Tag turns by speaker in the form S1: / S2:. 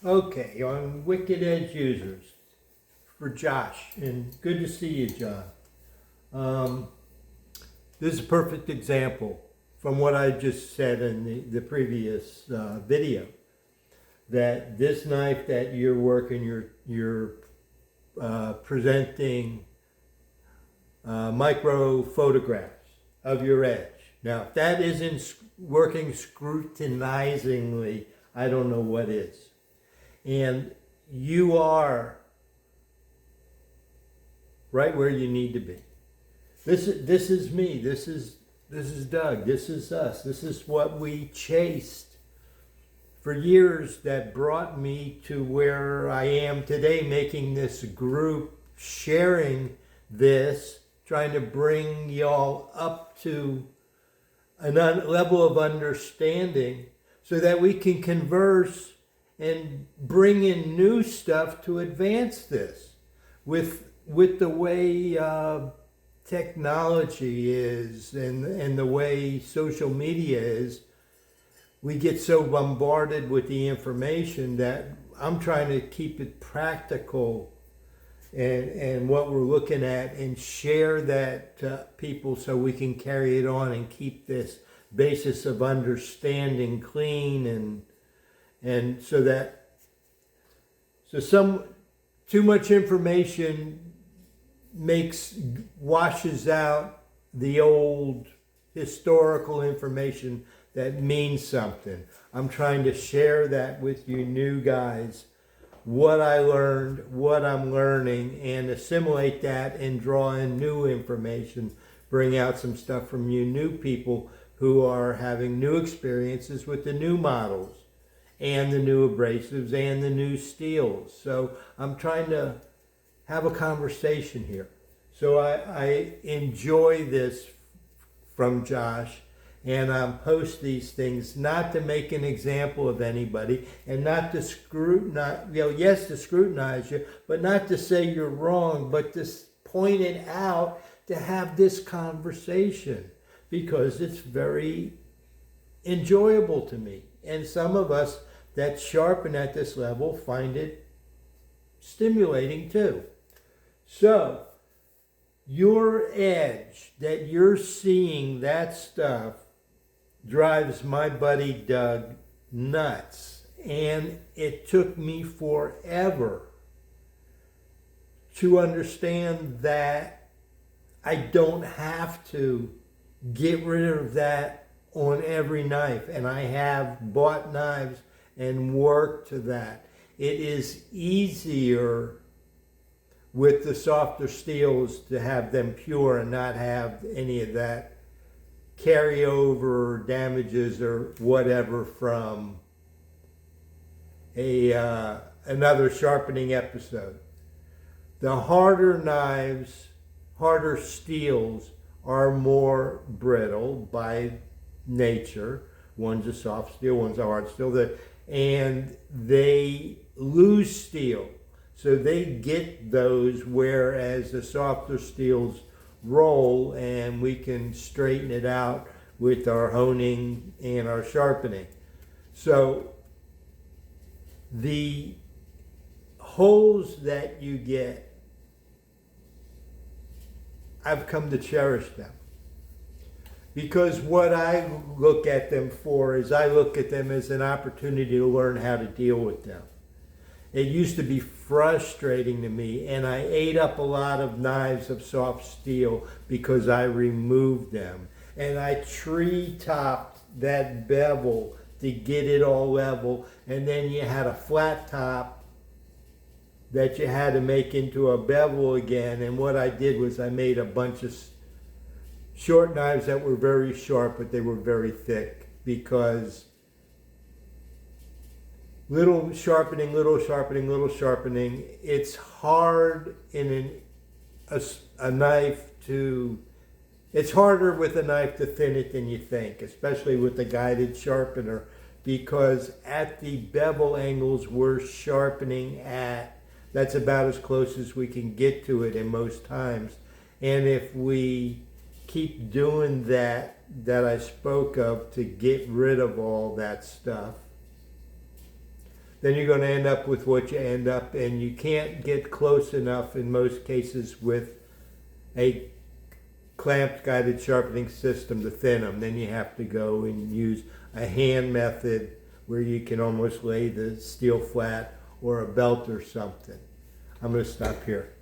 S1: Okay, on Wicked Edge Users for Josh, and good to see you, John. This is a perfect example from what I just said in the previous video, that this knife that you're working, you're presenting micro photographs of your edge. Now, if that isn't working scrutinizingly, I don't know what is. And you are right where you need to be. This is me. This is Doug. This is us. This is what we chased for years, that brought me to where I am today, making this group, sharing this, trying to bring y'all up to a level of understanding so that we can converse and bring in new stuff to advance this. With the way technology is and the way social media is, we get so bombarded with the information that I'm trying to keep it practical and what we're looking at, and share that to people so we can carry it on and keep this basis of understanding clean, and so too much information washes out the old historical information that means something. I'm trying to share that with you new guys, what I learned, what I'm learning, and assimilate that and draw in new information, bring out some stuff from you new people who are having new experiences with the new models and the new abrasives and the new steels. So I'm trying to have a conversation here. So I enjoy this from Josh, and post these things not to make an example of anybody and not to scrutinize, yes, to scrutinize you, but not to say you're wrong, but to point it out, to have this conversation, because it's very enjoyable to me. And some of us that sharpen at this level find it stimulating too. So, your edge, that you're seeing that stuff, drives my buddy Doug nuts. And it took me forever to understand that I don't have to get rid of that on every knife. And I have bought knives and worked to that. It is easier with the softer steels to have them pure and not have any of that carryover damages or whatever from another sharpening episode. The harder knives, harder steels, are more brittle by nature. One's a soft steel, one's a hard steel, and they lose steel. So they get those, whereas the softer steels roll, and we can straighten it out with our honing and our sharpening. So the holes that you get, I've come to cherish them. Because what I look at them for is I look at them as an opportunity to learn how to deal with them. It used to be frustrating to me, and I ate up a lot of knives of soft steel because I removed them. And I tree-topped that bevel to get it all level, and then you had a flat top that you had to make into a bevel again. And what I did was I made a bunch of short knives that were very sharp, but they were very thick, because little sharpening, little sharpening, little sharpening. It's hard in a knife to, it's harder with a knife to thin it than you think, especially with the guided sharpener, because at the bevel angles we're sharpening at, that's about as close as we can get to it in most times. And if we keep doing that I spoke of to get rid of all that stuff, then you're going to end up with what you end up, and you can't get close enough in most cases with a clamped guided sharpening system to thin them. Then you have to go and use a hand method where you can almost lay the steel flat, or a belt or something. I'm going to stop here.